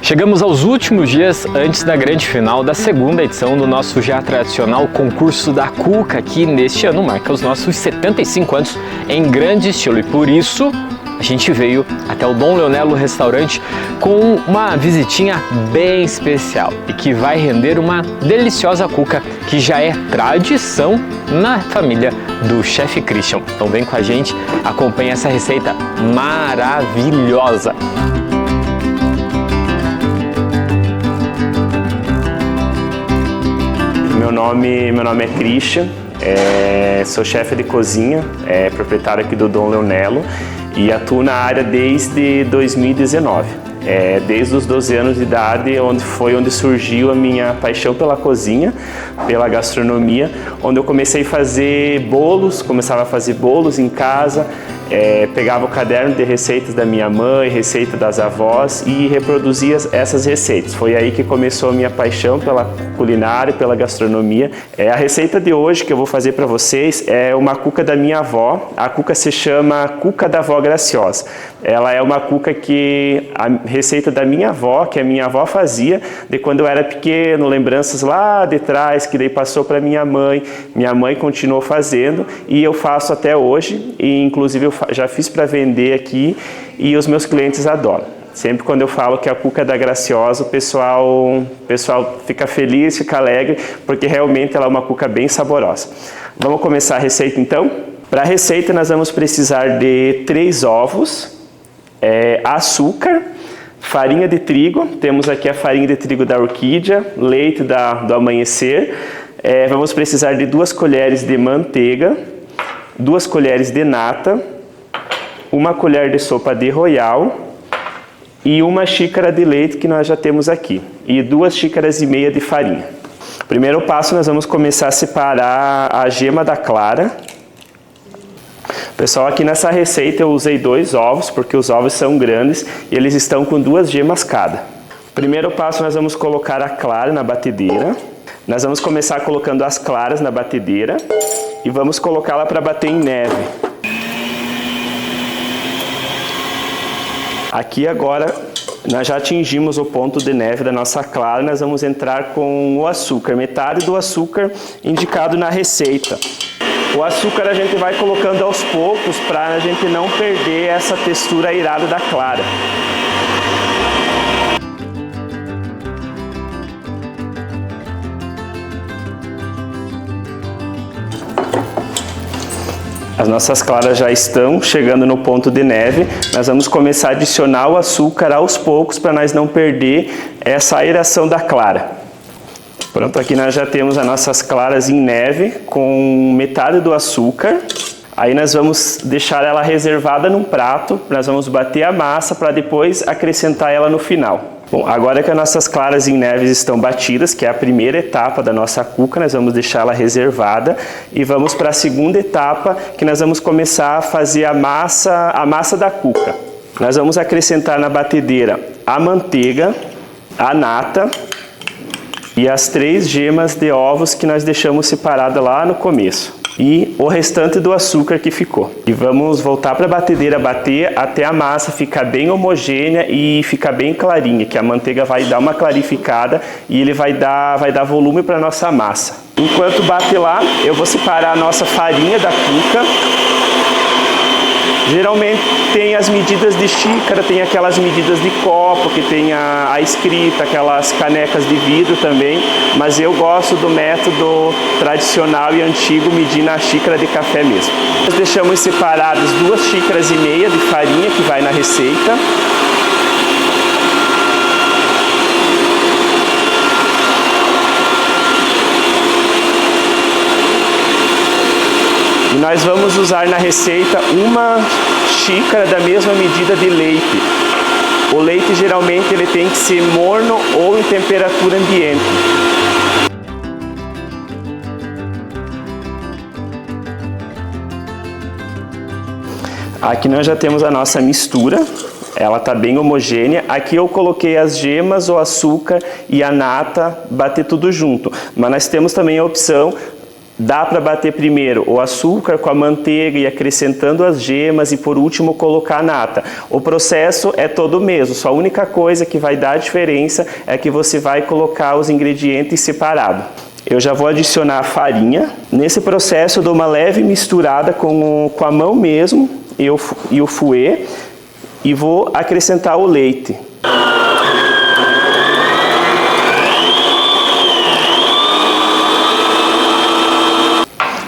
Chegamos aos últimos dias antes da grande final da segunda edição do nosso já tradicional concurso da Cuca, que neste ano marca os nossos 75 anos em grande estilo, e por isso a gente veio até o Dom Leonello Restaurante com uma visitinha bem especial e que vai render uma deliciosa cuca que já é tradição na família do chefe Christian. Então vem com a gente, acompanhe essa receita maravilhosa. Meu nome é Christian, sou chefe de cozinha, proprietário aqui do Dom Leonello e atuo na área desde 2019. Desde os 12 anos de idade, onde surgiu a minha paixão pela cozinha, pela gastronomia, onde eu comecei a fazer bolos, começava a fazer bolos em casa, pegava o caderno de receitas da minha mãe, receita das avós e reproduzia essas receitas. Foi aí que começou a minha paixão pela culinária, pela gastronomia. A receita de hoje que eu vou fazer para vocês é uma cuca da minha avó. A cuca se chama Cuca da Vó Graciosa. Ela é uma cuca que a receita da minha avó, que a minha avó fazia de quando eu era pequeno, lembranças lá de trás, que daí passou para minha mãe continuou fazendo e eu faço até hoje, e inclusive eu já fiz para vender aqui e os meus clientes adoram. Sempre quando eu falo que a cuca da Graciosa, o pessoal fica feliz, fica alegre, porque realmente ela é uma cuca bem saborosa. Vamos começar a receita então? Para a receita nós vamos precisar de 3 ovos, açúcar, farinha de trigo, temos aqui a farinha de trigo da Orquídea, leite do Amanhecer, vamos precisar de 2 colheres de manteiga, 2 colheres de nata, 1 colher de sopa de Royal e 1 xícara de leite que nós já temos aqui, e 2 xícaras e meia de farinha. Primeiro passo, nós vamos começar a separar a gema da clara. Pessoal, aqui nessa receita eu usei 2 ovos, porque os ovos são grandes e eles estão com 2 gemas cada. Primeiro passo, nós vamos colocar a clara na batedeira. Nós vamos começar colocando as claras na batedeira e vamos colocá-la para bater em neve. Aqui agora nós já atingimos o ponto de neve da nossa clara, nós vamos entrar com o açúcar, metade do açúcar indicado na receita. O açúcar a gente vai colocando aos poucos para a gente não perder essa textura irada da clara. As nossas claras já estão chegando no ponto de neve. Nós vamos começar a adicionar o açúcar aos poucos para nós não perder essa aeração da clara. Pronto, aqui nós já temos as nossas claras em neve com metade do açúcar. Aí nós vamos deixar ela reservada num prato, nós vamos bater a massa para depois acrescentar ela no final. Bom, agora que as nossas claras em neve estão batidas, que é a primeira etapa da nossa cuca, nós vamos deixar ela reservada e vamos para a segunda etapa, que nós vamos começar a fazer a massa da cuca. Nós vamos acrescentar na batedeira a manteiga, a nata e as 3 gemas de ovos que nós deixamos separada lá no começo. E o restante do açúcar que ficou. E vamos voltar para a batedeira, bater até a massa ficar bem homogênea e ficar bem clarinha, que a manteiga vai dar uma clarificada e ele vai dar volume para a nossa massa. Enquanto bate lá, eu vou separar a nossa farinha da cuca. Geralmente tem as medidas de xícara, tem aquelas medidas de copo, que tem a escrita, aquelas canecas de vidro também, mas eu gosto do método tradicional e antigo, medir na xícara de café mesmo. Nós deixamos separadas 2 xícaras e meia de farinha que vai na receita. E nós vamos usar na receita 1 xícara da mesma medida de leite. O leite geralmente ele tem que ser morno ou em temperatura ambiente. Aqui nós já temos a nossa mistura. Ela está bem homogênea. Aqui eu coloquei as gemas, o açúcar e a nata, bater tudo junto. Mas nós temos também a opção Dá para bater primeiro o açúcar com a manteiga e acrescentando as gemas e por último colocar a nata. O processo é todo o mesmo, só a única coisa que vai dar a diferença é que você vai colocar os ingredientes separados. Eu já vou adicionar a farinha. Nesse processo eu dou uma leve misturada com a mão mesmo e o fouet e vou acrescentar o leite.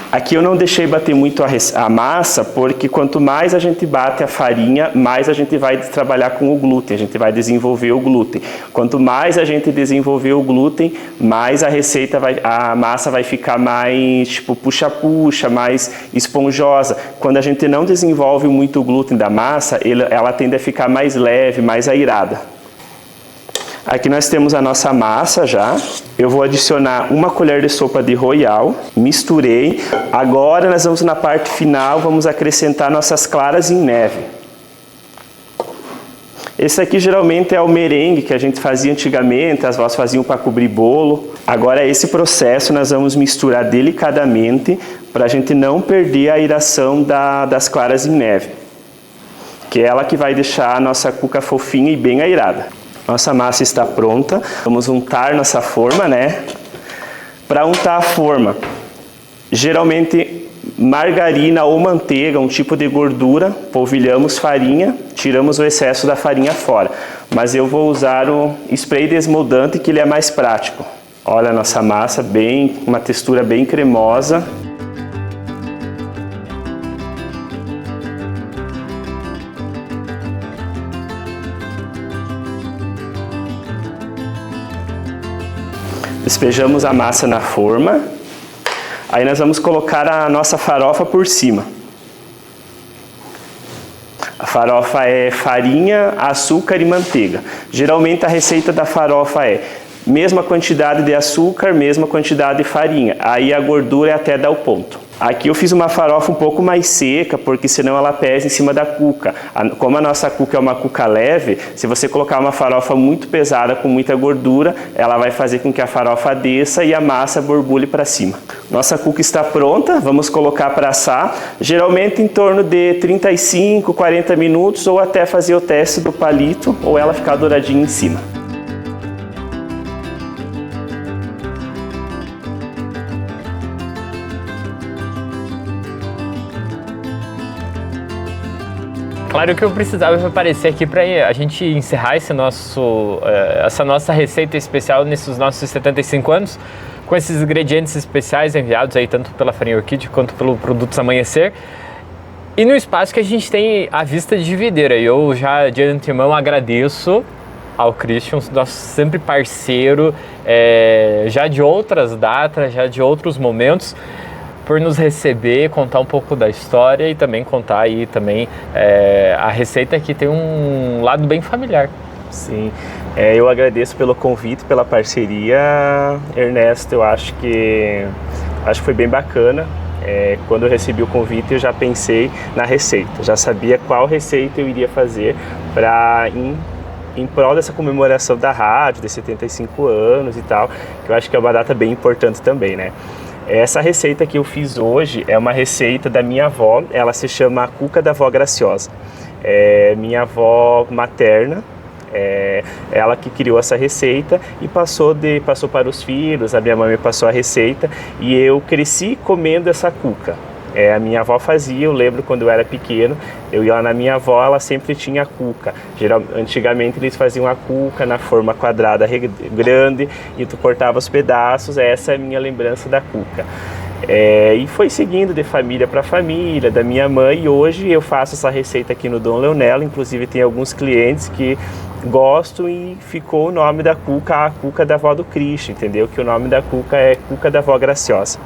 Aqui eu não deixei bater muito a massa, porque quanto mais a gente bate a farinha, mais a gente vai trabalhar com o glúten, a gente vai desenvolver o glúten. Quanto mais a gente desenvolver o glúten, mais a massa vai ficar mais tipo puxa-puxa, mais esponjosa. Quando a gente não desenvolve muito o glúten da massa, ela tende a ficar mais leve, mais airada. Aqui nós temos a nossa massa já. Eu vou adicionar uma colher de sopa de Royal. Misturei. Agora nós vamos na parte final, vamos acrescentar nossas claras em neve. Esse aqui geralmente é o merengue que a gente fazia antigamente, as vós faziam para cobrir bolo. Agora esse processo nós vamos misturar delicadamente para a gente não perder a aeração das claras em neve. Que é ela que vai deixar a nossa cuca fofinha e bem aerada. Nossa massa está pronta, vamos untar nossa forma, né? Para untar a forma, geralmente margarina ou manteiga, um tipo de gordura, polvilhamos farinha, tiramos o excesso da farinha fora. Mas eu vou usar o spray desmoldante que ele é mais prático. Olha a nossa massa, uma textura bem cremosa. Despejamos a massa na forma, aí nós vamos colocar a nossa farofa por cima. A farofa é farinha, açúcar e manteiga. Geralmente a receita da farofa é mesma quantidade de açúcar, mesma quantidade de farinha. Aí a gordura é até dar o ponto. Aqui eu fiz uma farofa um pouco mais seca, porque senão ela pesa em cima da cuca. Como a nossa cuca é uma cuca leve, se você colocar uma farofa muito pesada com muita gordura, ela vai fazer com que a farofa desça e a massa borbulhe para cima. Nossa cuca está pronta, vamos colocar para assar, geralmente em torno de 35, 40 minutos ou até fazer o teste do palito ou ela ficar douradinha em cima. Claro que eu precisava aparecer aqui para a gente encerrar essa nossa receita especial nesses nossos 75 anos, com esses ingredientes especiais enviados aí tanto pela Farinha Orquídea quanto pelo Produtos Amanhecer. E no espaço que a gente tem a vista de videira. Eu já de antemão agradeço ao Christian, nosso sempre parceiro, já de outras datas, já de outros momentos, por nos receber, contar um pouco da história e também contar aí também a receita que tem um lado bem familiar. Sim, eu agradeço pelo convite, pela parceria, Ernesto. Eu acho que foi bem bacana. Quando eu recebi o convite eu já pensei na receita, já sabia qual receita eu iria fazer para em prol dessa comemoração da rádio, de 75 anos e tal, que eu acho que é uma data bem importante também, né? Essa receita que eu fiz hoje é uma receita da minha avó, ela se chama a Cuca da Vó Graciosa. Minha avó materna, ela que criou essa receita e passou para os filhos, a minha mãe me passou a receita e eu cresci comendo essa cuca. A minha avó fazia, eu lembro quando eu era pequeno, eu ia lá na minha avó, ela sempre tinha cuca. Antigamente eles faziam a cuca na forma quadrada grande e tu cortava os pedaços, essa é a minha lembrança da cuca. E foi seguindo de família para família, da minha mãe, e hoje eu faço essa receita aqui no Dom Leonello. Inclusive tem alguns clientes que gostam e ficou o nome da cuca, a Cuca da Vó do Christian, entendeu? Que o nome da cuca é Cuca da Vó Graciosa.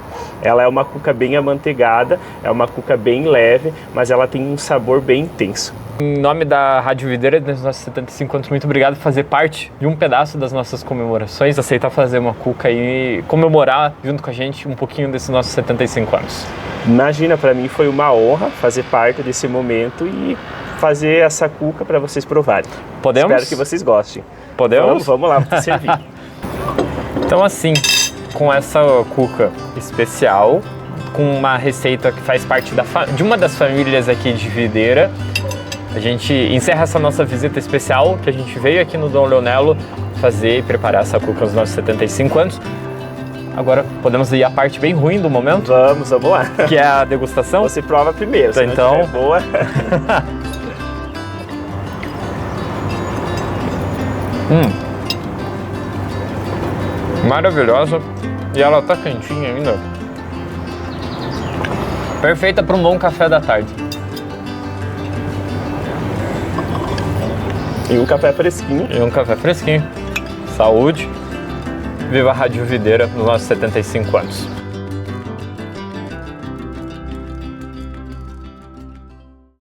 Ela é uma cuca bem amanteigada, é uma cuca bem leve, mas ela tem um sabor bem intenso. Em nome da Rádio Videira, dos nossos 75 anos, muito obrigado por fazer parte de um pedaço das nossas comemorações, aceitar fazer uma cuca e comemorar junto com a gente um pouquinho desses nossos 75 anos. Imagina, para mim foi uma honra fazer parte desse momento e fazer essa cuca para vocês provarem. Podemos? Espero que vocês gostem. Podemos? Vamos lá, vou te servir. Então assim, com essa cuca especial, com uma receita que faz parte de uma das famílias aqui de Videira. A gente encerra essa nossa visita especial, que a gente veio aqui no Dom Leonello fazer e preparar essa cuca nos nossos 75 anos. Agora podemos ir à parte bem ruim do momento. Vamos lá. Que é a degustação. Você prova primeiro, se então não tiver boa. Maravilhosa. E ela tá quentinha ainda. Perfeita para um bom café da tarde. E um café fresquinho. Saúde. Viva a Rádio Videira nos nossos 75 anos.